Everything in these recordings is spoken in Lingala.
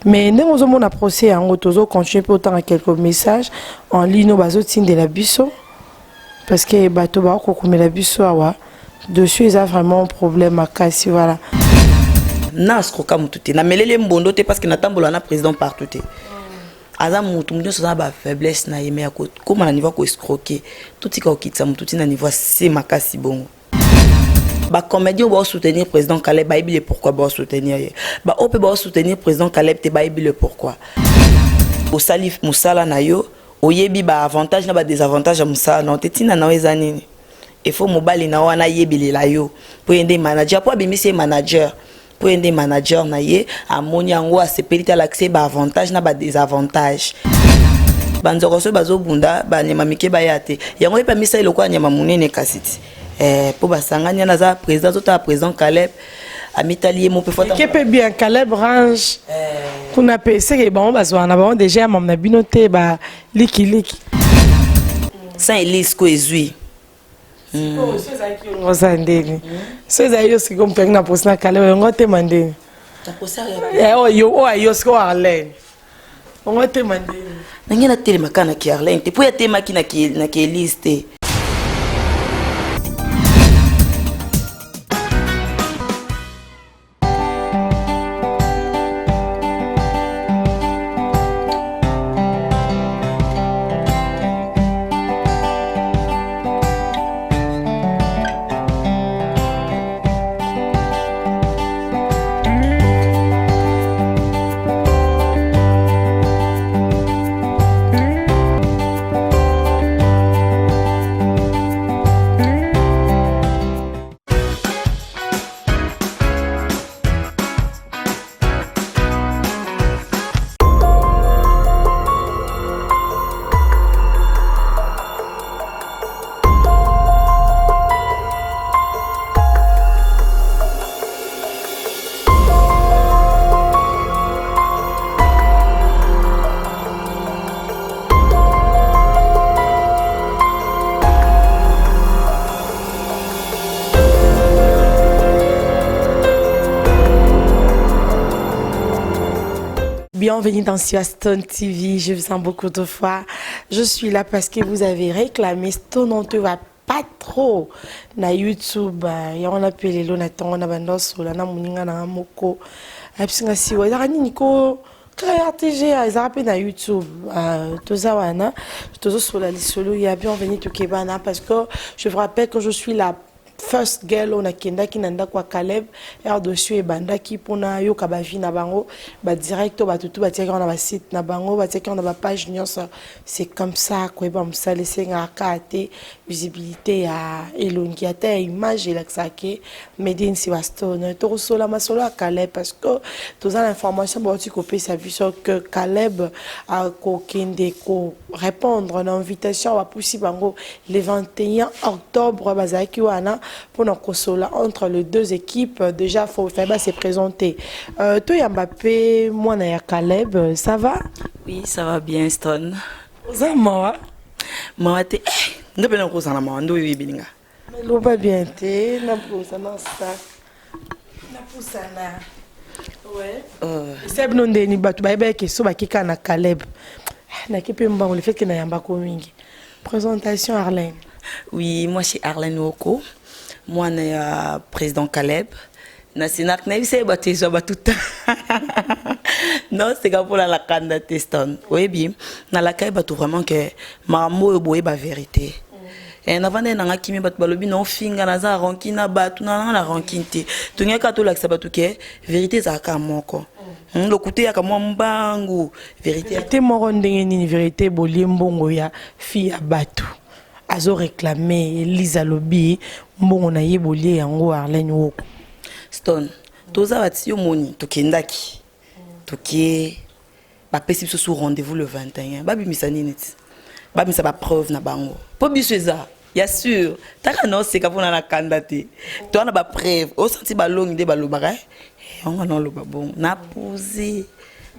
Mais nous avons un procès en autozo continuer pourtant quelques messages en ligne au bateau de la busso parce que bateau ba ko comme la busso awa dessus ils a vraiment un problème à casser voilà. Na skroka mututé na melele mbondo te parce que na tambola na président partout te. Aza mutu mutu ça ba faiblesse na yeme ko comment na niveau ko escroquer tout tika okitsa mututi na niveau c'est makasi bongo. Ba comédien ba soutenir président Caleb ba ibile pourquoi ba soutenir ba ope ba soutenir président Caleb te ba ibile pourquoi au salif musala na yo oyebi ba avantage na ba désavantage à musala non te tina na ezanini il faut mobali na wana yebile la yo pour aider manager pour abimisi manager pour aider manager na ye amoni yango asepeli ta l'accès ba avantage na ba désavantage banzoko so bazo bunda ba nyama mike ba yate yango epa misa iloko nyama munene kasiti pour basanganya naza président tota président Caleb amitalier mon peut qui peut bien Caleb range qu'on a pensé que bon bazo na bon déjà mon na binoté ba liki sans Elise ko ezui so za yo si comme na poste na Caleb ngote mandeni ta poste yo ayo sko Arlene ngote mandeni nangena tele makana ki Arlene te pour ya tema ki na ki Elise te. Bienvenue dans Stone TV, je vous sens beaucoup de fois. Je suis là parce que vous avez réclamé Stone, on te va pas trop na YouTube. Ya on appelle le na tongo na bandoso la na muninga na moko. Apisinga siwa ya niko KRTG a na YouTube. Toza wana, tozo sola lisolo ya bienvenue to Kebana parce que je vous rappelle que je suis la first girl on a kenda ki nanda kwa Caleb er dessus e banda ki pona yo ka ba vi na bango ba directo ba tutu ba tiaka na ba site na bango ba tiaka na ba page nyonso c'est comme ça quoi ba msale senga kate visibilité à elongi ata image la sake medine si Stone to sola masolo à Caleb parce que tous l'information ba tu copier sa vue sur que Caleb a ko kende ko répondre à l'invitation à poussi bango le 21 octobre bazaki wana pour nous consoler entre les deux équipes. Déjà, il faut faire se présenter. Toi, Mbappé, moi, et Caleb, ça va? Oui, ça va bien, Stone. Ça va? Moi, tu es... Je peux nous faire un peu de temps. Mais l'eau va bien, tu es... Je peux ça. Ouais. C'est bon, Denis, tu vas bien que ça va qui kana Caleb. Na qui peut me le fait que na yamba komingi. Présentation Arlene. Oui, moi, je suis Arlene Oko. Moi, je suis président Caleb. Je suis tout. Non, c'est pour la candidature Stone. Oui, bien. Dans la caille, vraiment que ma mot est la vérité. Et avant de n'avoir qui me bat balobi non finga na za rankina batu na la rankinte. Tu n'as qu'à tout l'accepter batu que vérité ça ka moko. Le côté ya ka mbangu vérité. Vérité moko ndenge ni vérité boliembongo ya fi ya batu. Azo réclamé Lisa Lobby mbongo na yebolie yango Arlene Woko. Stone toza bati yo moni tokendaki tokie ba pesi biso sur rendez-vous le 21 babimisa nini ti babimisa ba preuve na bango po biso eza ya sûr taka no se ka pona na candidaté to na ba preuve o senti ba longi de ba lobaka on a loba bon na poser.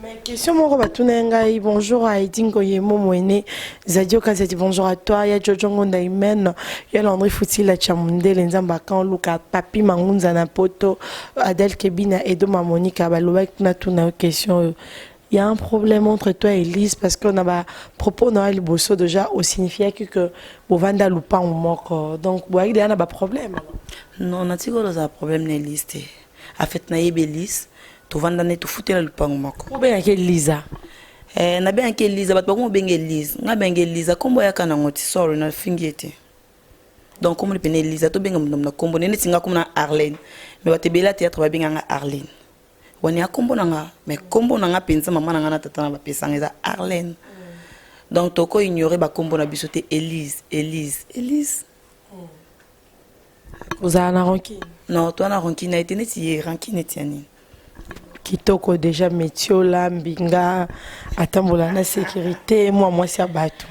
Mais question moko batuna ngai bonjour à Edingo Yemo Moene Zadio Kazati bonjour à toi ya Jojo Ngonda Imen ya Landry Futila Chamundele Nzamba kan Luka Papi Mangunza na poto Adel Kebina Edo Monica baloba na tuna question il y a un problème entre toi et Elise parce qu'on a des propos dans le bosso déjà au signifiait que Bovanda Lupa ou mort. Donc, il y a un problème. Non, on a un problème dans Elise. En fait, na Elise, tu vas dans tu foutre la Lupa ou mort. Ou bien avec Lisa. Na bien avec Elise, mais pas comme bien Elise. Na bien Elise, comme boya kana ngoti sorry na fingete. Donc comme le pene Elise, to bien na kombo ne tinga comme na Arlene. Mais ba te bela théâtre ba bien nga Arlene. Wani ya kombo nanga, mais kombo nanga penza maman nanga na tata na ba pesanga za Arlene. Donc toko ignorer ba kombo na biso te Elise. Vous avez un rancune? Non, toi na rancune na été neti rancune tiani. Kitoko déjà métier là mbinga atambola na sécurité moi c'est abato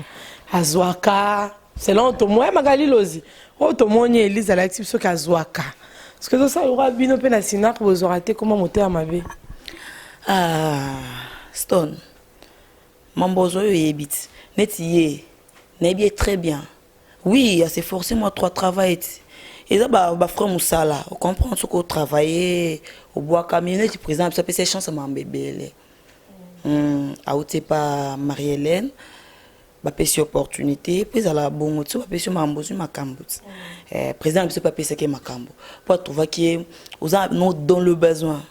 azwaka selon to moi magali lozi o to moni Elise à l'actif so kazwaka parce que ça aura bino pe na sinak vous aurez été comment monter à ma vie. Stone mambozo yo yebit neti ye très bien. Oui, c'est forcé moi trois travail. Et ça bah frère Moussala, on comprend ce qu'on travaille au bois camionnette par exemple ça peut ser chance à mon bébé a outé pas Marie-Hélène ba pesi opportunité puis à la bon tu ba pesi mambozu makambo président biso pas pesi que makambo pour trouver que aux nous dans le besoin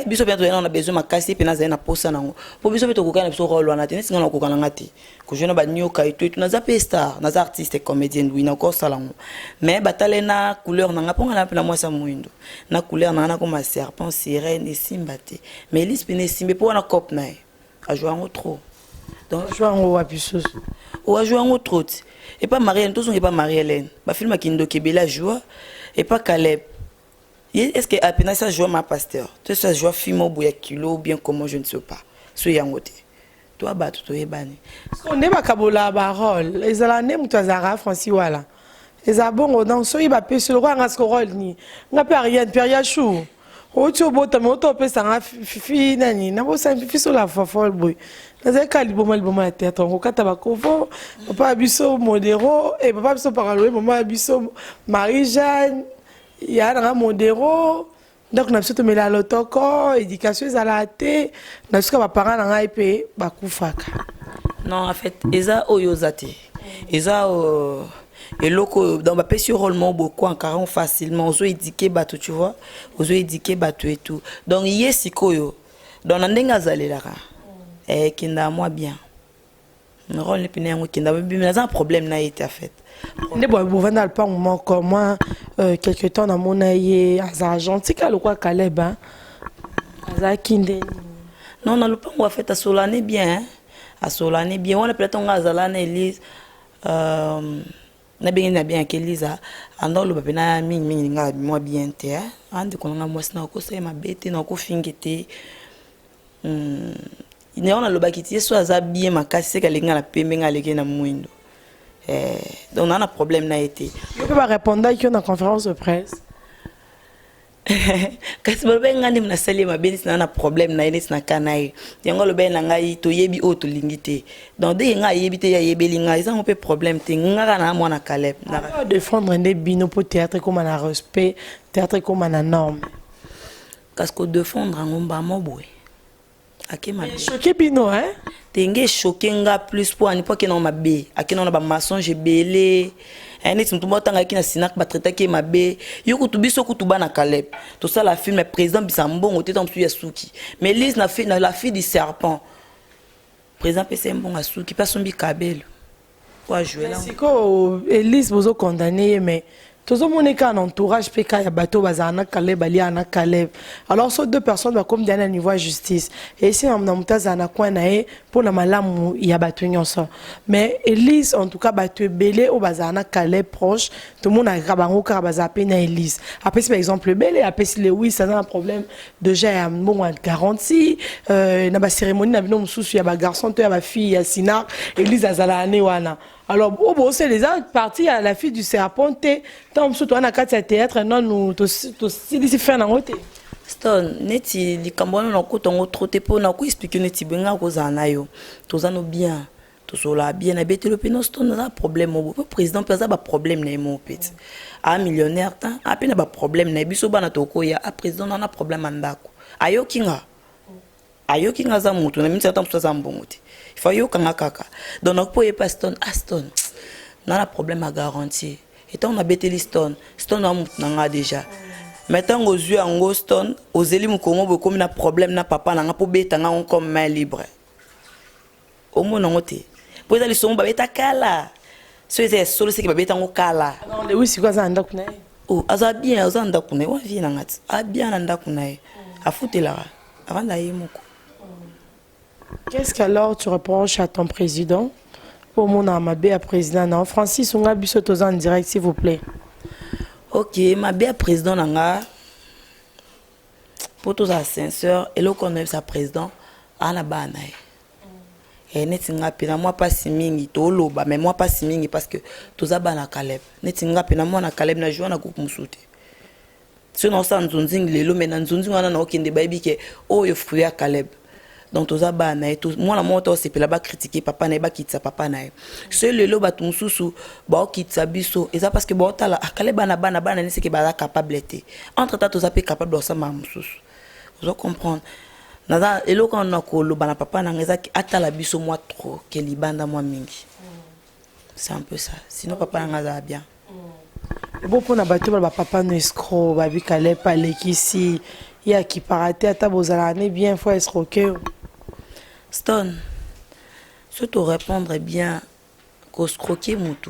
biso bientôt on a besoin makasi pe na za na posa nango po biso beto kokana biso rolo na tenisi ngana kokana ngati ko jeune ba nyoka et tout na za star na za artiste comédien oui na ko salango mais batale na couleur na ngaponga na pela moi sa muindo na couleur na comme serpent sirène et simbate mais Elise pene simbe po na cop na a jouer en trop donc jouer en wapisos ou a jouer en trop et pas Marie-Hélène tous on est pas Marie-Hélène ba film Kindo Kebela joie et pas Caleb. Est-ce que après ça joue ma pasteur? Tu sais joue film au bout kilo ou bien comment je ne sais pas. Soyez en côté. Toi bah tout est banni. On n'est pas kabola barol. Les alanies mutazara Francis voilà. Les abons dans soyez ba pe sur le roi ngasco rôle ni. N'a pas rien période chou. O tu bota moto pe ça fifi nani. Na bo ça fifi sur la fafol boy. Naza kalibo mal boma théâtre on kata ba kovo. Papa biso modéro et papa biso paralo maman biso Marie-Jeanne. Il y a un modéro donc on a surtout mis la lotoko éducation à la thé on a jusqu'à ma parents on a payé bakufaka non en fait eza oyozate eza et loko dans ma pêche rôlement beaucoup en carrément facilement ozo éduquer bateau tu vois ozo éduquer bateau et tout donc yesi koyo dans ndenga zalela kinda moi bien rôle le pine ngo kinda mais un problème n'a été fait. Ne boy bouvana pas moment comme moi quelque temps dans mon aïe à gentil le quoi Caleb hein à kinde non le pas on va faire à Solane bien à Solane bien on a peut-être on a Zalane Elise na bien que Elisa ando le bapena mingi nga moi bien te ande ko nga moi na ko se ma bete na ko fingete il on a le bakiti so aza bien makasi ka lenga la pembe nga leke na mwindo. Donc on a un problème n'a été. Je peux pas répondre à qui on a conférence de presse. Quand tu me dis que na salle ma belle na problème na na kanai. Yango le ben nga yi to yebi o to lingité. Donc dès nga yebi te ya yebi linga ils ont un peu problème te nga na moi na Caleb. Na défendre des bino pour théâtre comme un respect, théâtre comme un norme. Qu'est-ce que défendre en ngomba mobwe. Akema. Choqué bino hein? Tenge choqué nga plus pour ani pour que non mabe akena na ba mensonge belé ene tumba tanga kina sinak ba traiter ke mabe yoko tubiso kutuba na Caleb to ça la film président bisambongo tetam su ya suki mais Lise na fait la fille du serpent président pese mbonga suki pas sombi kabelo quoi jouer là c'est quoi Elise bozo condamné mais tout le monde est en entourage PK ya bateau bazana Caleb ali ana Caleb alors ces deux personnes va comme d'un niveau de justice et si on a mutazana coin nae pour la malamu ya bateau nyonso mais Elise en tout cas bateau belé au bazana Caleb proche tout le monde a grabango car bazapé na Elise après par exemple belé après si le oui ça a un problème de j'ai bon garantie na ba cérémonie na bino mususu ya ba garçon to ya ba fille ya Sinar Elise azala ane wana. Alors, c'est les autres parties à la fille du serpent. Tant que tu as un théâtre, non, nous, tu faire un côté. Stone, neti li kambona na ko tongo troté po na ko expliquer neti benga ko zana yo. Tozano bien. Tozola bien na bete le peno Stone na problème au président pesa ba problème na mo peti. A millionnaire ta, a pena ba problème na biso bana toko ya a président na problème andako. Ayo kinga. ayoki nga za mutu na minti ata mutu aza mbongo te il faut yoka nga kaka donc nakpo yepa Stone Aston na problème à garantie etant on a beteli Stone na mutu na nga déjà maintenant aux yeux en Stone aux éli mukongo bo comme na problème na papa na nga po beta nga on comme main libre au moins non te po ezali songo ba beta kala so eza solo c'est que ba beta ngo kala non le oui c'est quoi ça anda kuna oh aza bien aza anda kuna wa vie na ngati a bien anda kuna a futela avant d'aller moko. Qu'est-ce qu'alors tu reproches à ton président pour mon amabé à président non Francis on a biso toza en direct s'il vous plaît. OK ma bien président nanga pour tous à sincère et le connaît sa président ana bana et netinga pena moi pas simingi to loba mais moi pas simingi parce que toza bana Caleb netinga pena moi na Caleb na joie na coupe musute sinon ça nzunzing lelo mais na nzunzing wana na okende baby ke oh yo fruit à Caleb donc toza bana et tout moi la moto c'est là bas critiquer papa na ba kitsa papa na ce lelo ba tumususu ba kitsa biso et ça parce que ba otala Caleb bana ni c'est que ba capable été entre temps toza pe capable ça ma mususu vous comprendre naza elo quand on a kolo bana papa na ngeza atala biso moi trop que libanda moi mingi c'est un peu ça sinon papa na ngaza bien. Bon pour na bato ba papa no escroc ba bikale pa lekisi ya qui paraté ata bozala né bien faut escroquer Stone je te répondre bien qu'au escroquer mutu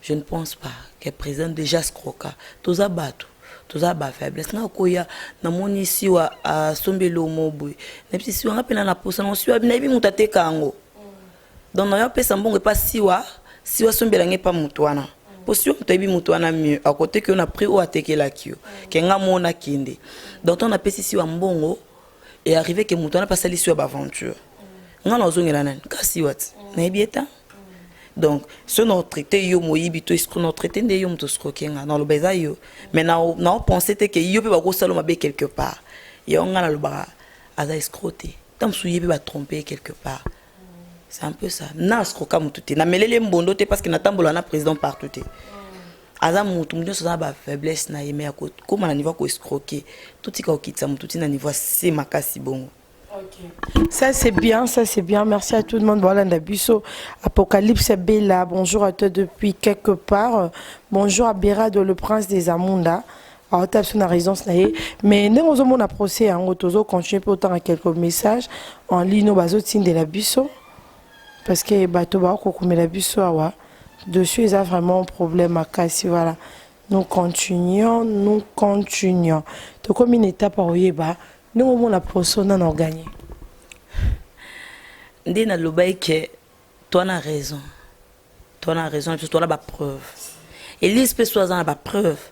je ne pense pas que président déjà escroquer toza bato toza ba faiblesse na koya na moni si wa sombelo mobwe na pisi wa ngapena na posa na si wa na bi mutate kango donc na yo pesa mbongo pas si wa sombela ngepa mutu wana parce que tu as vu mutuana mieux à côté que on a pris au attaquer la kio kenga mona kinde donc on a pesi si wa mbongo et arrivé que mutuana pas sali sur aventure ngana ozongela nani kasi wat na bieta donc ce notre traité yo moyibi to est notre traité de yo mto skrokenga dans le beza yo mais na pensé que yo pe ba ko salo mabe quelque part yo ngana lo ba aza escroté tam souye pe ba tromper quelque part. C'est un peu ça. Na skroka mututé. Na melele mbondo te parce que na tambola na président partout te. Aza mutu mdio ça ba faiblesse na yeme yako. Comment na niveau ko escroquer. Tout tika okitsa mututi na niveau c'est makasi bongo. OK. Ça c'est bien. Merci à tout le monde. Voilà Ndabiso Apocalypse Bella. Bonjour à toi depuis quelque part. Bonjour à Berado le prince des Amunda. Alors tu as une raison mais nous on a procès en autozo continuer pour autant quelques messages en ligne au bazo de la Biso. Parce que bateau ba ko la biso awa dessus il y a vraiment un problème à casser voilà nous continuons to comme une étape à oyeba nous on a procès on a gagné ndena lobai que toi na raison puis toi la ba preuve et l'espèce soit dans la preuve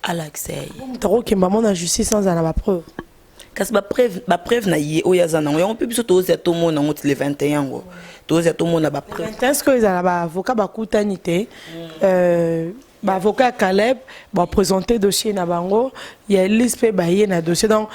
à l'accès trop que maman la justice sans la preuve kasi ba preuve na ye oyaza nango on peut biso toza to mona ngoti le 21 ngo toza to mona ba preuve est-ce que ils a ba avocat ba kutanité ba avocat Caleb ba présenter dossier na bango ya liste ba ye na dossier donc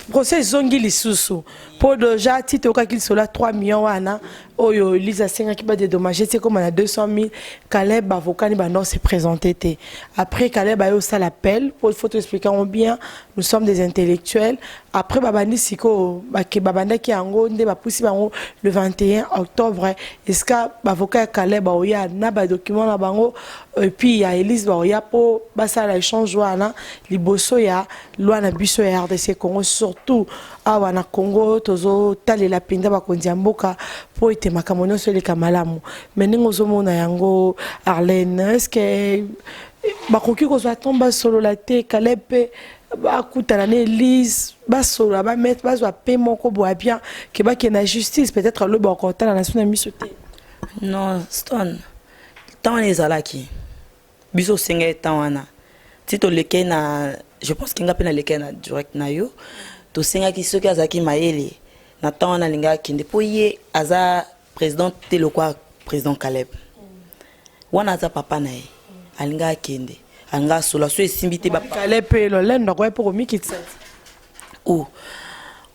procès zongi lisusu pour déjà titre au cas qu'il soit là 3 millions wana oyo Lisa Senga qui va dédommager c'est comme on a 200 000 Caleb avocat ni ba non s'est présenté après Caleb a eu ça l'appel pour faut expliquer bien nous sommes des intellectuels après babani siko ba ke babanda ki ango nde ba pousi bango le 21 octobre est-ce que avocat Caleb ba oya na ba document na bango et puis il y a Elise ba oya pour ba ça la échange wana liboso ya loi na biso ya RDC Congo surtout awa na Congo tozo talela pinda ba kondia mboka po ite makamono so le kamalamu mais ningo zomona yango Arlène est-ce que ba koki ko zo tomba solo la te Caleb ba kutana na Elise ba solo ba mettre ba zo paiement ko boa bien que ba que na justice peut-être le ba konta na suna misote non Stone tant les alaki biso senga tawana tito leke na je pense qu'il y a peine leke na direct na yo to senga ki soki azaki maele na tawana linga kinde po ye aza président te le quoi président Caleb wana za papa na ye alinga kende anga sola so esimbite ba Caleb lo lendo ko pour mikitsa oh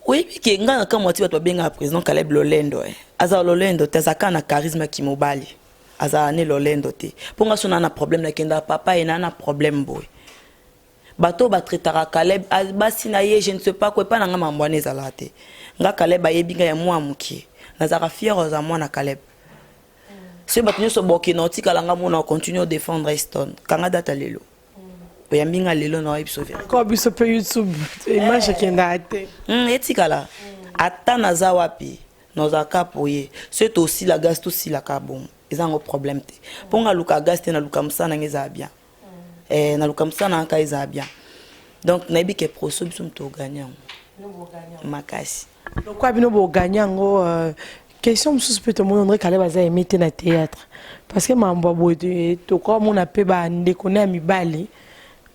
oui ki nga ka moti ba benga président Caleb Lolendo aza Lolendo tazaka na charisme ki mobali aza ne Lolendo te ponga sona na problème na kenda papa ina na problème boy bato batretara Caleb basi na ye je ne sais pas quoi pas na nga mambwana ezala te nga Caleb ayebi nga ya mwa mukie nazaka fier za mwana Caleb si bato nyonso boki na otikala nga mona continue défendre Stone kanga data lelo oyambi nga lelo na oyebi sauver ko biso pe YouTube image kenda ate etikala ata naza wapi nozaka poye c'est aussi la gas tout si la kabom ezango problème te ponga luka gas te na luka msana ngeza bien na luka msana nka eza bien donc nayebi ke proso biso mto gagnant makasi donc quoi bino bo gagnango question mosusu peut monde André Caleb aza aimé te na théâtre parce que mambo boye to ko mona pe ba ndeko na mibali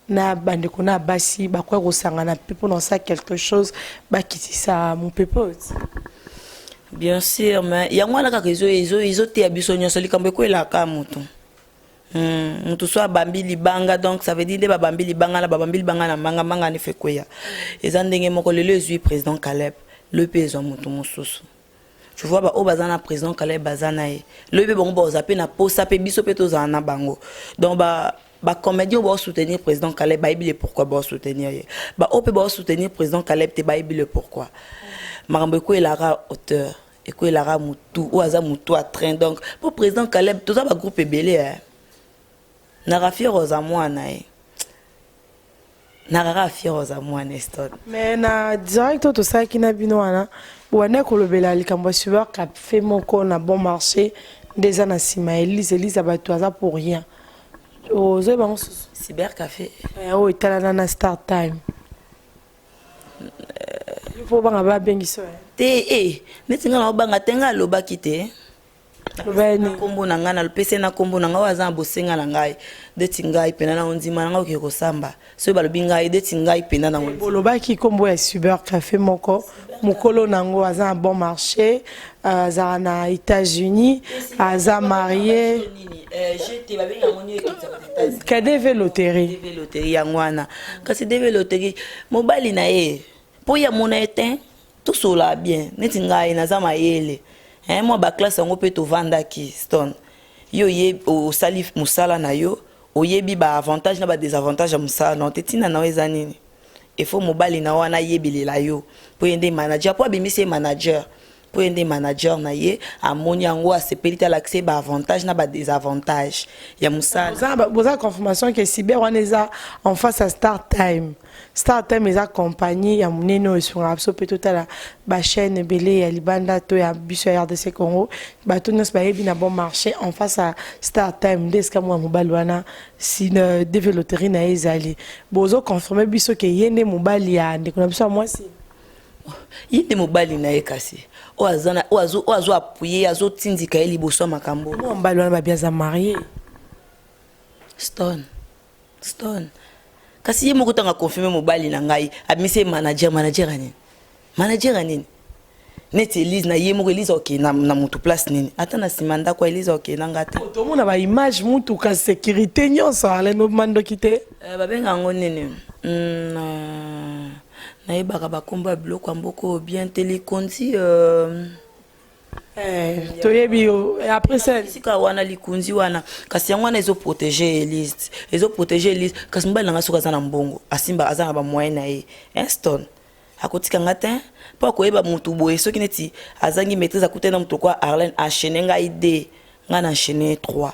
na bandeko na basi ba kwa kosangana pe pour ça quelque chose ba kitisa mon pépose bien sûr mais yango na ka izo te abiso nyonso likambo ko elaka mutu mutu so bambi libanga donc ça veut dire ba bambi libanga na ba bambi libanga na manga ne fait quoi eza ndenge moko lelo ezui président Caleb le peso mutu mosusu tu vois ba o bazana président Caleb bazana e le be bongo boza pe na posa pe biso pe toza na bango donc ba comédien ba soutenir président Caleb ba ibile pourquoi ba soutenir ye ba o pe ba soutenir président Caleb te ba ibile pourquoi marambo ko elara auteur et ko elara mutu o aza mutu à train donc pour président Caleb toza ba groupe ebele na rafia roza mwana e na rafia roza mwana Stone mais na direct to ça qui na bino wana wana kolobela likambo sueur ka fait moko na bon marché des ana sima Elise abatoza pour rien ozo bango cyber café o itala na start time faut banga ba bengiso te netinga na banga tenga lobaki te lobani kombo na ngana lpese na kombo na ngawa za bosenga na ngai deti ngai pena na ondima na ngao ke kosamba so balobi ngai deti ngai pena na ondima bolobaki kombo ya cyber café moko mukolo nango aza un bon marché aza na États-Unis aza marié j'étais ba benga ngoni ekita ka deve loterie yangwana kasi deve loterie mobali na ye po ya mona eten tout cela bien neti ngai na za mayele moi ba classe yango pe to vanda ki Stone yo ye o salif musala na yo o yebi ba avantage na ba désavantage musala non tetina na weza nini il faut mobali na wana yebilela yo po yende manager po abimisi manager po yende manager na ye amoni yango asepelita l'accès ba avantage na ba désavantage ya musala boza confirmation que cyber wana eza en face à Star Time eza compagnie ya munene sur absolu pe totala ba chaîne belé ya libanda to ya biso ya RDC Congo ba to nyos ba yebi na bon marché en face à Star Time deska mo mobali wana si ne développerie na ezali bozo confirmer biso que yende mobali ya ndeko na biso moi si yende mobali na ekasi o azana o azo appuyer azo tindika eli boso makambo mobali wana ba bien za marié Stone kasi ye moko tanga confirmer mobali na ngai amise manager nini neti Elise na ye moko Elise ok na mutu place nini ata na simanda kwa Elise ok na ngata to mona ba image mutu ka sécurité nyonso ale no mando kite ba benga ngo nini na yebaka bakomba biloko mboko bien telekondi toyebi après ça sika wana likunzi wana kasi yango wana ezo protéger Elise kasi mbali nanga soka za na mbongo asimba aza na ba moyen na ye Stone akotika ngata po koyeba mutu boye soki neti azangi maîtrise akutena mutu kwa Arlène enchaîner nga ide nga na enchaîner 3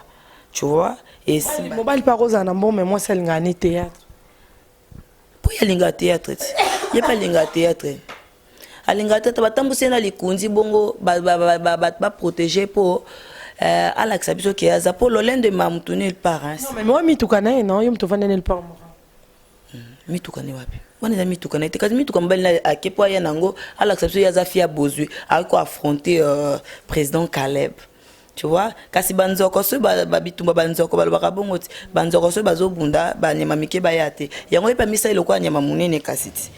tu vois et si mobile pas rosa na mbongo mais moi c'est ngani théâtre po ya linga théâtre ye pas linga théâtre alinga tata batambuse na likunzi bongo ba protéger pour Alex abiso ki aza pour l'olende de mamutu nulle part non mais moi mitukana non yo mutuvana nulle part mitukana wapi wana za mitukana te kazi mituka mbali na akepo ya nango Alex abiso yaza fia bozui ako affronter président Caleb tu vois kasi banzoko so bitumba banzoko balobaka bongo ti banzoko so bazobunda banyama mike bayate yango epa misa iloko anyama munene kasi ti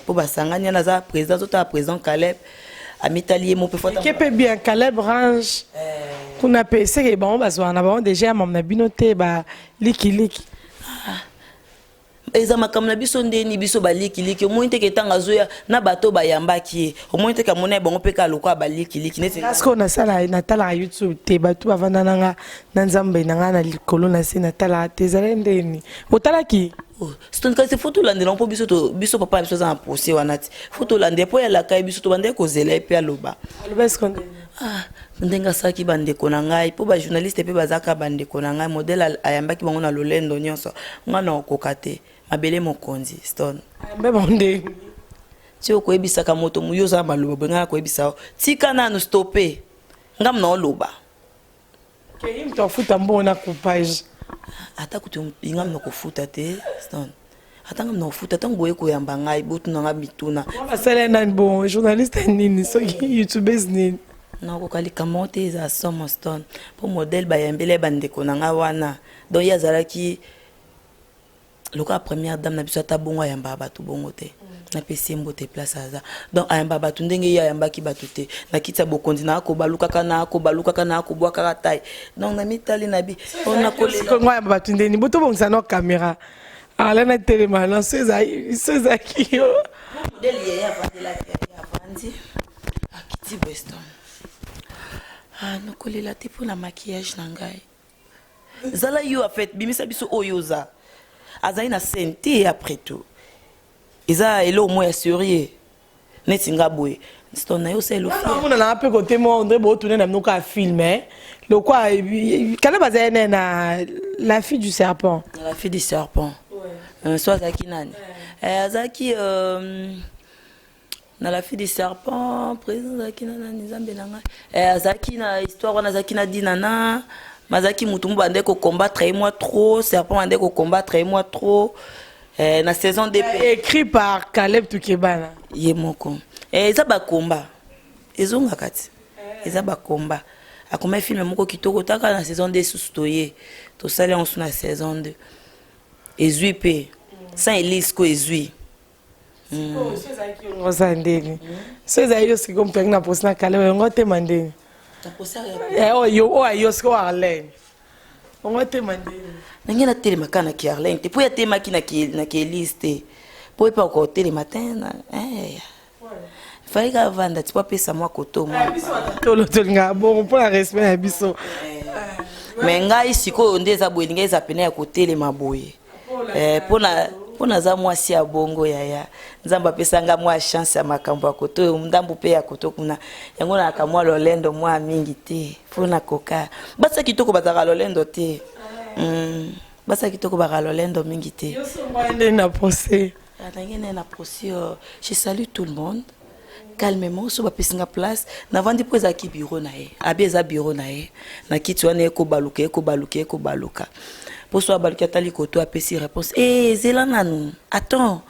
pour basanganya na za président zota président Caleb amitalier mon peu fort qui peut bien Caleb range kuna pese ke bon bazwana bon déjà mam na binote ba liki ezama comme na biso ndeni biso baliki au moins te ketanga zoya na bato bayambaki au moins te ka mona bango pe ka lokwa baliki neti parce qu'on a ça là natala YouTube te bato avanda nanga na nzambe nanga na likolo na se natala te zalendeni otala ki c'est quand c'est photo lande non po biso papa biso za procès wanati photo lande po ya la kai biso to bande ko zela pe aloba ndenga saki bande ko na ngai po ba journaliste pe bazaka bande ko na ngai modèle ayambaki bango na lolendo nyonso ngana okokate mabele mokonzi stone ayambe bonde ti okoyebisaka moto muyoza maloba benga koyebisa tika nanu stopper ngam na oloba ke mto futa mbona coupage ata kutu ngam na kofuta te stone ata ngam na kofuta tango boye koyamba ngai botu na nga bituna basala nani bon journaliste nini soki youtubeuse nini na kokalika monte za somo stone po modèle bayambele bandeko na nga wana donc yazalaki loka première dame na biso ata bongo ayamba bato bongo te na pesi mbote place aza donc ayamba bato ndenge ye ayambaki bato te na kitsa bokondi na akobalukaka na akobwakaka taille donc na mitali na bi on a collé ko ayamba bato ndeni boto bongisa na caméra ala na telema na seza ki modèle ye avandi akiti Weston no kolela te pour la maquillage na ngai zala yo a fait bimisa biso oyoza azali na sente après tout eza elo mo ya sérieux neti nga boye sto na yo c'est le film on a un peu côté moi André bo tourner na mnoka film le quoi kana bazene na la fille du serpent soit zaki nani azaki na la fille du serpent président zaki nani nzambe nanga azaki na histoire wana zaki na dinana mazaki mutumbu bande ko combattre moi trop serpent bande ko combattre moi trop na saison de écrit par Caleb Tukebana ye moko eza ba combat ezonga kati eza ba combat akoma film moko kitoko taka na saison 2 sustoye to sale on na saison 2 ezui pe sans Elise ko ezui ngosandeni seza yo siko mpeng na posna kale ngote mandeni yo ayo siko Arlene ngote mandeni nangena tele makana ki Arlene te poya te makina ki Elise te poya pa ko tele matin fallait que vanda tu peux pesa moi koto moi tolo tolinga bon pour la respect ya biso mais ngai siko ndeza boye ngai za pena ya kotele maboye pona za mwasi ya bongo yaya nzamba pesa nga mwa chance ya makambo ya koto ndambu pe ya koto kuna yango na kamwa lolendo mwa mingi te pona koka basa kitoko bazaka lolendo te basa kitoko baka lolendo mingi te yo so mwende na procès na procès je salue tout le monde calmement so bapesinga place navandi po ezaki bureau na ye abi eza bureau na ye na kiti wana ekobaluka po so abaluki atali koto apesi réponse zela nanu attends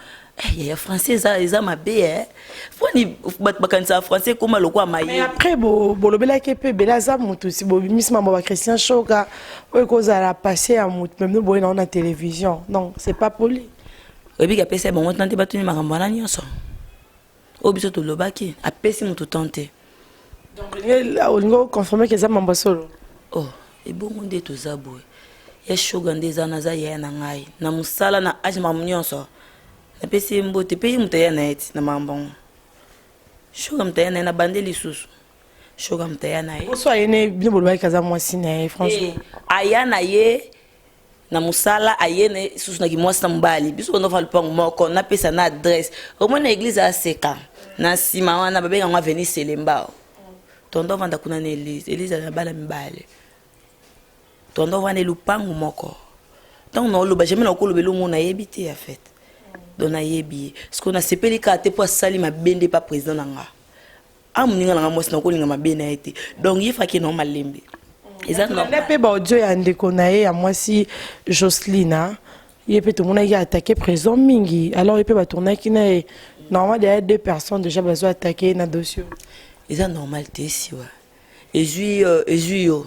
ya français eza mabe foni bakanisa français koma lokwa maye mais après bolobelaki mpe bela aza motu si bobimisi mambo ba Christian Shoka oyo kozala passé ya motu même boye na na télévision non c'est pas poli oyebi kapesa bango tante batuni makambo wana nyonso obiso to lobaki apesi mutu tante donc olingo confirmer que ça mambo solo ebongo nde toza boye ya shoga nde eza naza yaya na ngai na musala na age mamu nyonso napesi mbote pe mutu ya na eti na mambo shoga mutu ya na bande lisusu shoga mutu ya na ye oso ayene bino bolobaki kaza mwasi na ye franchement aya na ye na musala ayene susu na kimwasi na mbali biso ndo fa lupango moko na pesa na adresse au moins na église a seka na sima wana babenga ngwa venir Selemba tondo vanda kuna na église na bala mbale tondo vanda lupango moko donc no loba jamais na kolobelo mona yebite en fait dona yebi ce qu'on a sepeli ka te po sali mabende pa président nanga amuninga nanga mwasi na kolinga mabena ete donc yefaki no malembe eza normal pe ba audio ya ndeko na ye ya mwasi Jocelyne ye pe tout monde a attaqué président mingi alors il peut ba tourner qui na normalement il y a deux personnes déjà besoin attaquer na dossier eza normal te si wa ezui yo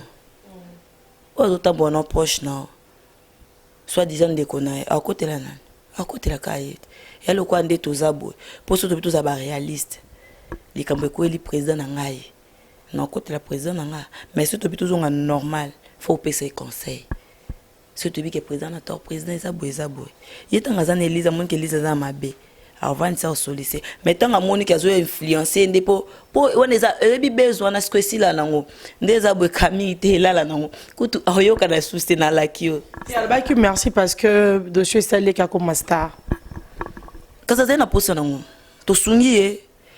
autant bon proche non soit disant ndeko na ye akotela nani akotela kaye ya lokwa nde tozabo pour surtout toza ba réaliste likambo ko eli président na ngai na côté la président nga mais surtout plutôt on normal faut payer conseil ce que tu président na tort président eza boy il est en Elisa mon que Elisa za mabe avant ça solliciter mais tant à Monique a influencer ndé po on eza ebi besoin na ce si là nango ndeza boy Camille te là nango kutu ayoka na souci na la kio Albaki merci parce que dossier salé comme star kaza na posa nango to sungi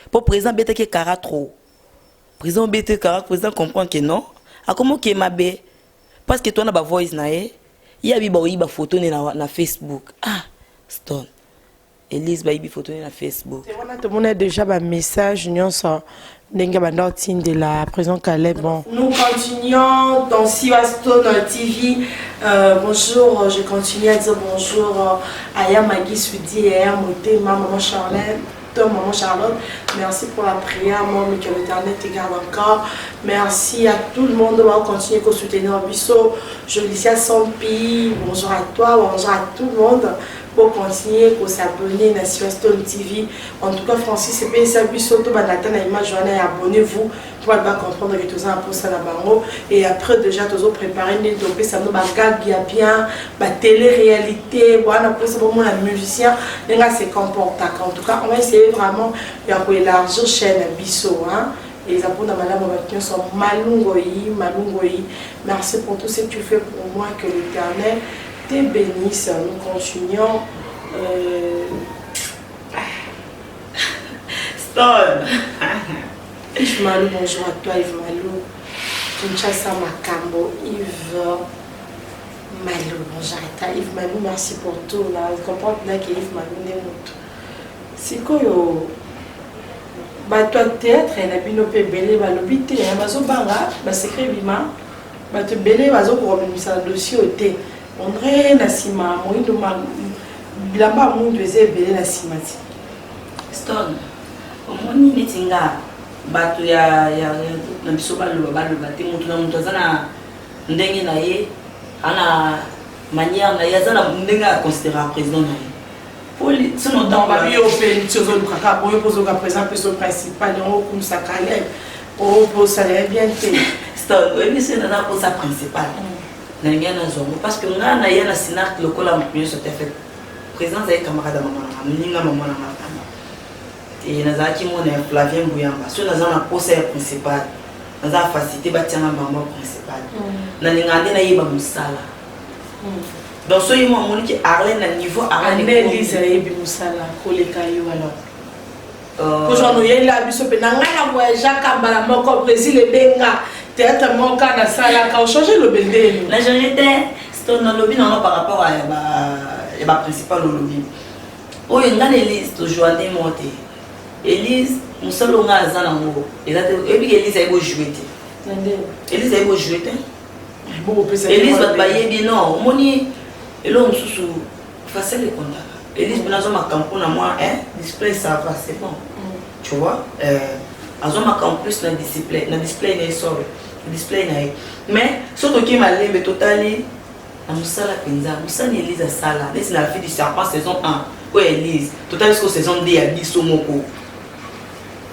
pour président bete ke kara trop président bete kara président comprend que non a comment que mabe parce que toi na ba voice na il y a ba photo na Facebook ah stone Elise ba photo na Facebook tout le monde a déjà un message de la président Caleb. Bon. Nous continuons dans Siwastone TV. Bonjour, je continue à dire bonjour à Yamagi Sudi et à Maman Charlotte. Maman Charlotte, merci pour la prière, maman, que l'Éternel te garde encore. Merci à tout le monde de continuer à soutenir Bisso. Je dis à son pays, bonjour à toi, bonjour à tout le monde. Pour continuer à s'abonner à Siwastone TV. En tout cas, Francis, c'est bien ça, Bisso, tout le monde abonnez-vous pour comprendre que tout ça pour ça et après déjà tous préparer une donc ça nous bagage bien la télé-réalité voilà pour ça pour la musicien les gars se comportent en tout cas on va essayer vraiment de élargir chaîne Bisso hein et les abonnés madame Babatien sont malungoi merci pour tout ce que tu fais pour moi que l'Éternel te bénisse nous continuons Stone. Yves Malou, bonjour à toi Yves Malou. Kinshasa Makambo, Yves Malou, bonjour à toi Yves Malou, merci pour tout. Là, je comprends bien que Yves Malou n'est pas. C'est quoi toi théâtre, il y a bino pe belé, balobité, il y a bazo banga, secret bima, te belé bazo pour remettre le dossier au thé. On dirait Nassima, moi il m'a là-bas mon deuxième belé Nassima. Stone. Omoni netinga bato ya na biso baloba te mutu na mutu azana ndenge na ye ana manière na ye azana ndenge a considérer président na ye pour sinon dans ba bio pe tsozo lukaka boyo pozo ka président peso principal on comme ça Caleb on pose ça bien te stone oui c'est na pour sa principal na ngena na zongo parce que nga na ye na sinat lokola mpunyo sote fait président za camarade maman na mninga maman na et nous avons Flavien Bouyamba. Si nous avons un procès principal, nous avons facilité le maman principal. Nous avons un Moussala. Donc, ce qui est Arlène à niveau Arlène. Annelise Moussala, collègue alors. Aujourd'hui, il y a un voyage à Moko, Brésil et Benga. Théâtre Moka, na Sala, quand on change le bébé. La journée, c'est un lobby par rapport à la principale lobby. Oh, il y a une liste aujourd'hui montée. Elise, nous sommes là à Zanango. Et Elise a joué. Elise a joué. Elise va bailler bien non. Moni, et là on sous facile les contacts. Elise pour nous ma campagne à moi hein, display ça va c'est bon. Tu vois, azon ma campus na display n'est sorry. Display n'est. Mais surtout qui m'a l'air totalement na musala penza. Musala Elise a sala. C'est la fille du serpent saison 1. Oui Elise, totalement jusqu'au saison 2 à Bisso Moko.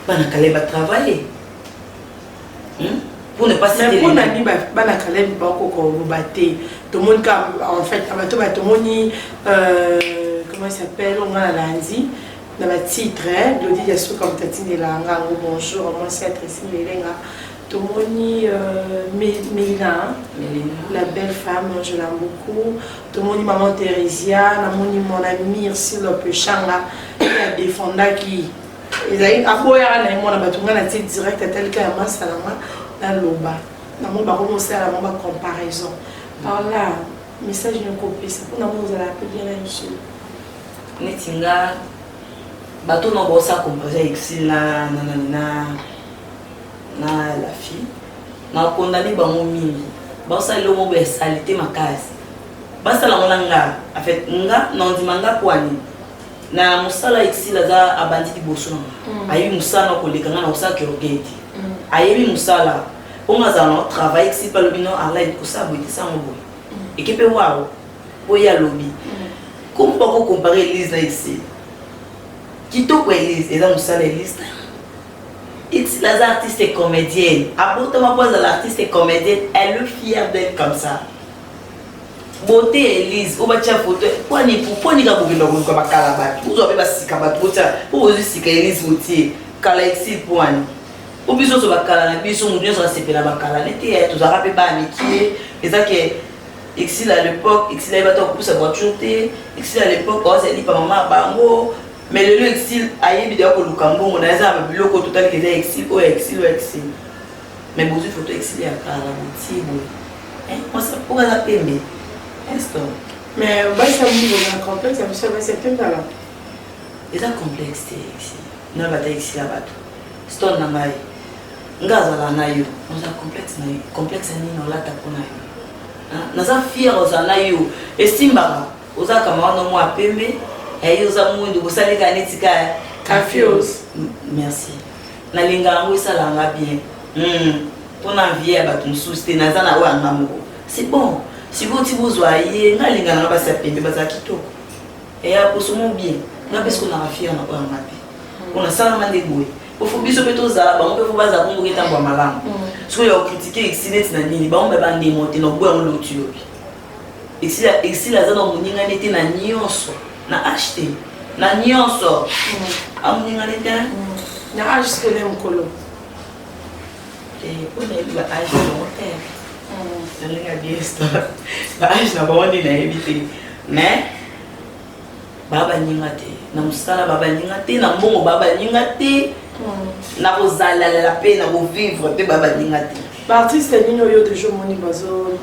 Caleb a travaillé pour ne pas citer les noms. Caleb tout le monde en fait tout le monde comment il s'appelle on a lundi dans le titre Glody Yassou comme Tatine de la bonjour moi c'est Tracy Melenga tout le monde Mélina la belle femme je l'aime beaucoup tout le monde maman Thérésia mon ami Irsi Lopechanga la défendant qui ils ont appuyé à la main na direct tel que ma salama dans l'oba na mon ba commencer à la comparaison par là message une copie ça pour nous allons appeler bien ici netinga bato no bossa comparer ici na la fille na condamné ba mo mingi bossa le mo be salité makasi basa la monanga en fait nga na ndimanga kwani na musala ici là abandi di bosso ayi musala ko lekanga na usaka rogeti ayi musala on a un travail ici par le bino ala ko sa boiti sa mo boy équipe wao boya lobby comme pas comparer Elise là ici kitoko Elise et là musala Elise ici les artistes et comédienne apporte ma pose l'artiste et comédienne elle est fière d'être comme ça beauté Elise o batia photo poni ka bokendo ko bakala batho uzo be basika batho bota o sika Elise motie kala exil poni o biso so bakala na biso munyo so sepela bakala nete to zaka pe ba mikie ezake exil à l'époque exil a bato ko sa voiture te exil à l'époque on s'est dit pa maman bango mais le exil ayebi de ko lukambo na za ba biloko total que exil o exil mais beaucoup de photos exil ya kala motie hein on ça pour la pembe. Mais ça me complexe, ça me c'est plus là. C'est un complexe ici. Non, pas ici là-bas. Stone na mai. Ngaza la na yo. On a complexe ni no la tapona yo. Na za fier oza na yo. Estimba oza kama no mo apembe. Et yo za mundu ko sale ka netika kafios. Merci. Na linga ngo sala nga bien. Pona vie ba tum souste na za na wa ngamu. C'est bon. Si vous voyez, vous avez un peu de temps. Et pour mon bien, on a besoin de faire un peu on a ça à débrouiller. Il faut bien se mettre aux arbres, on peut vous baser pour vous en malade. Si vous critiquez excellent, on peut pas démonter nos bois en l'autre. Et si la zone où on était na nyonso, na acheté, na nyonso, on y a été na acheté le mkolo. Et pour les âges long terme. Je n'ai bien ça. Je n'ai pas évité. Mais, baba nyingate. Na musala baba nyingate. Na mbongo baba nyingate. Na kozala la paix, na vivre pe baba nyingate. L'artiste est venu au de jour moni bazo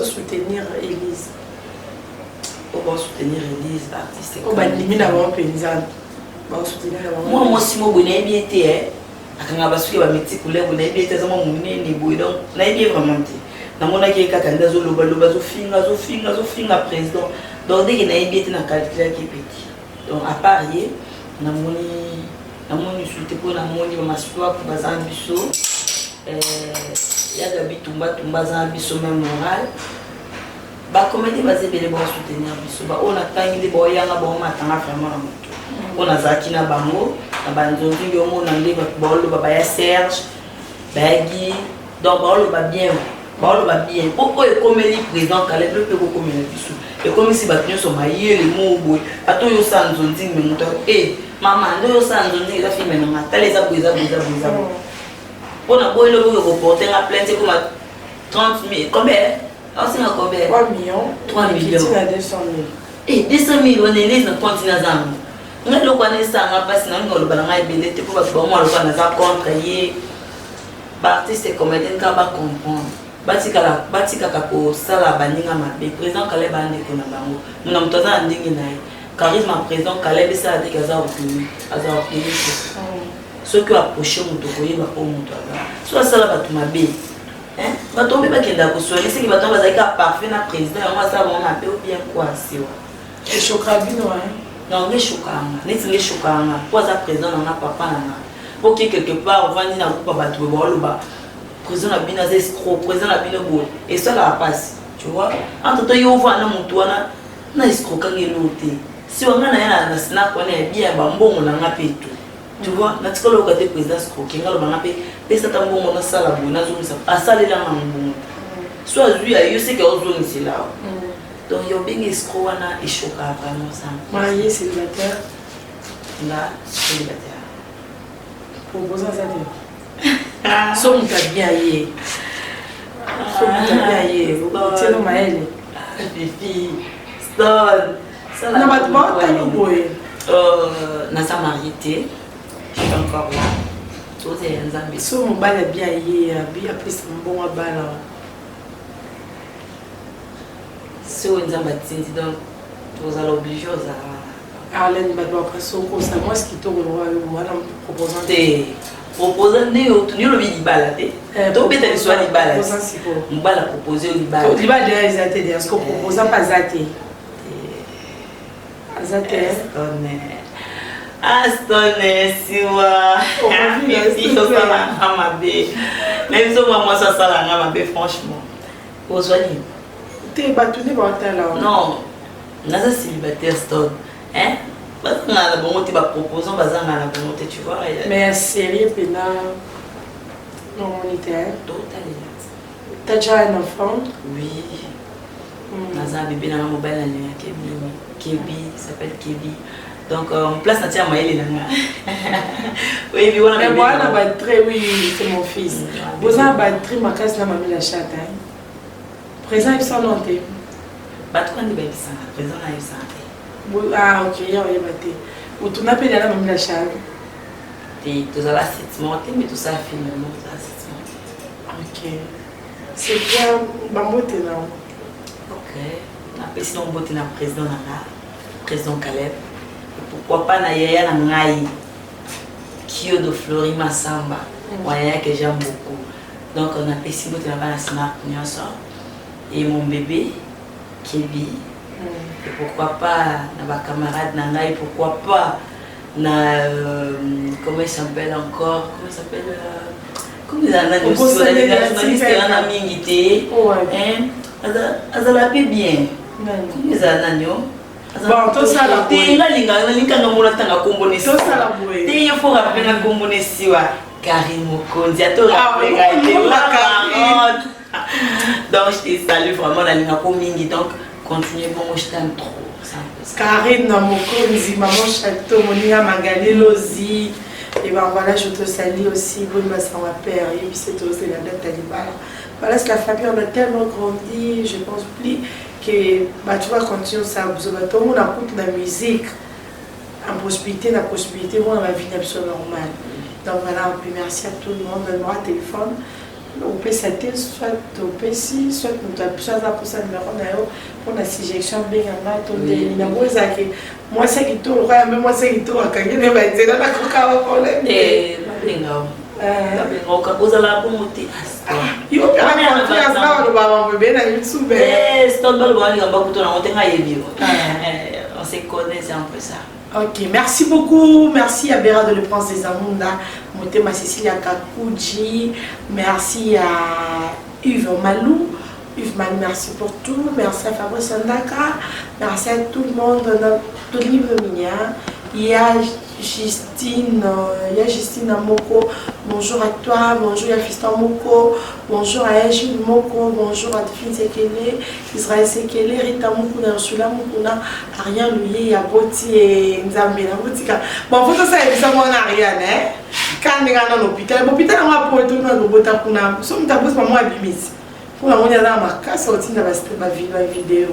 soutenir Elise. Pour soutenir Elise, l'artiste. Oh bah limina ba penzana. Ba soutenir la moi si mo bonne bien été akanga basuki ba meti couleur bonne bien été za mo munene boy donc na bien vraiment té. Na mona ki ka kanda zo loba zo finga président. Donc dès que na bien été na calculer qui petit. Donc à parier na moni insulté pour na moni ba maswa pour bazan biso. Ya gabi tumba za biso même moral. Ba comédie basé bele bon soutenir biso ba on a tangi de boyanga bon matanga vraiment na moto. On a zaki na bango na banzonzi yo mona ndeba bolo baba ya Serge bagi donc bolo ba bien pourquoi comme le président Caleb peut comme le biso et comme si batunyo so maye le mobo ato yo sanzonzi me moto maman ndo yo sanzonzi la fille na matale za boza on a beau le reporter la plainte comme 30 000 combien c'est combien 3 millions 3 millions 200 000 200 000 on est na continent zangu ngalo kwa nesa nga pasi na ngolo bana ngai bele te pour ba mo lo kana za contre ye ba artiste comédien ka ba comprendre batika ka ko sala baninga mabe président Caleb ande ko na bango muna mtoza ndingi naye charisme président Caleb ça de kaza opini ce que approcher muto koyeba ko muto ala so sala batu mabe batombe bakenda ko soigner c'est que batomba za ka parfait na président moi ça bon mabe ou bien quoi c'est et chokabino non les chokanga les chokanga pour ça président na papa na pour que quelque part on va ni na ko batu bo lo ba président a bien escroc président a bien beau et ça la passe tu vois entre toi yo va na mutu wana na escroc ka ngelote si on a na snap on est bien ba mbongo na ngapeto tu vois na tikolo ka te président escroc ngalo ba ngape pesa ta mbongo na sala bo na zo misa asale la mbongo soit lui a eu c'est que on zone c'est là donc yo bien escroc wana et choka vraiment ça marié célibataire là célibataire proposant ça so mutabia ye tiens maëlle fifi stone ça na ba ta no boy na sa marié je suis encore là tout est nzambe so mobala bien ye bien plus bon abala so nzamba tindi donc vous allez obliger aux Arlène Badwa Kasoko ça moi ce qui tourne voilà proposant proposant neo tunyo lo libala te to beta ni swali libala mbala proposer libala libala déjà exaté de ce que proposant pas zaté azate Astonne siwa puis ça va amabe même si moi ça ça la amabe franchement au soigner t'es battu de bonté là non nasa célibataire stone hein parce qu'on a la bonté va proposer bazanga la bonté tu vois mais sérieux pena non on était totalement t'as déjà un enfant oui Naza bébé dans la mobile à Kebi, s'appelle Kebi. Donc, place à tiens, Maëlle. Oui, mais voilà. Mais moi, la batterie, oui, c'est mon fils. Vous avez la batterie, ma casse, la mamie la chatte. Présent, il s'en monte. Batterie, on est bien présent, il s'en monte. Ah, ok, il y a batterie. Vous tournez appelé la mamie la chatte. Et tout ça, c'est monté, mais tout ça, finalement, tout ça, c'est monté. Ok. C'est bien, Bambote, non? Ok. On appelle sinon Bambote, le président Caleb. Pourquoi pas na yaya na ngai Kyo de Flori Massamba yaya que j'aime beaucoup, donc on a payé beaucoup de la smart et mon bébé Kebi et pourquoi pas na ba camarade na ngai, pourquoi pas na comment il s'appelle encore, comment il s'appelle comme ils en ont aussi les journalistes en a mingité azala bien comme ils en ont. Bon, tout ça la boue. Il faut rappeler la communauté. Karim Mokonzi, donc je te salue vraiment la ligne à donc continuez, bon, je t'aime trop. Karim Mokonzi, maman Château, Monia Magali Lozi. Et ben voilà, je te salue aussi, bonne masse à ma père, et puis c'est aussi la date Talibala. Voilà, c'est la famille, on a tellement grandi, je pense plus que bah, tu vas continuer ça, tout le monde écoute la musique, en possibilité, on a la vie absolument normale. Donc voilà, on peut merci à tout le monde, donne-moi un téléphone, on peut s'aider, soit au PC, soit nous avons besoin de ça numéro pour la suggestion bien là, tout le numéro moi c'est qui tout, même moi c'est qui tout, quand il y a des gens qui ont problème. Eh, non. Vous allez la monter. Il faut faire la confiance là, on va bébé dans YouTube. Eh, c'est tout le monde qui va beaucoup on se connaît, c'est un peu ça. Ok, merci beaucoup. Merci à Béra de Le Prince des Amunda, Motema Cécilia Kakouji, merci à Yves Malou. Yves Malou, merci pour tout. Merci à Fabrice Ndaka. Merci à tout le monde. Tout le livre mignon. Il y a Justine Moko, bonjour à toi, bonjour à Fiston Moko, bonjour à Egil Moko, bonjour à Tfin Sekele, Israël Sekele, Rita Moko, Nansula Moko, Ariane Louye, Yaboti et Nzambe, Nabotika. Bon, faut que ça ait ça, moi, Ariane, hein? Quand on est dans l'hôpital, l'hôpital, on va pour tout le monde, nous sommes d'abord maman Abimis. Pour la monnaie dans ma casse, on tient ma vidéo.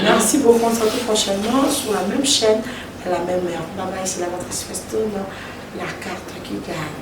Merci beaucoup, on se retrouve prochainement sur la même chaîne. La même mère. Bye bye, c'est la matrice Festoune, la carte qui gagne.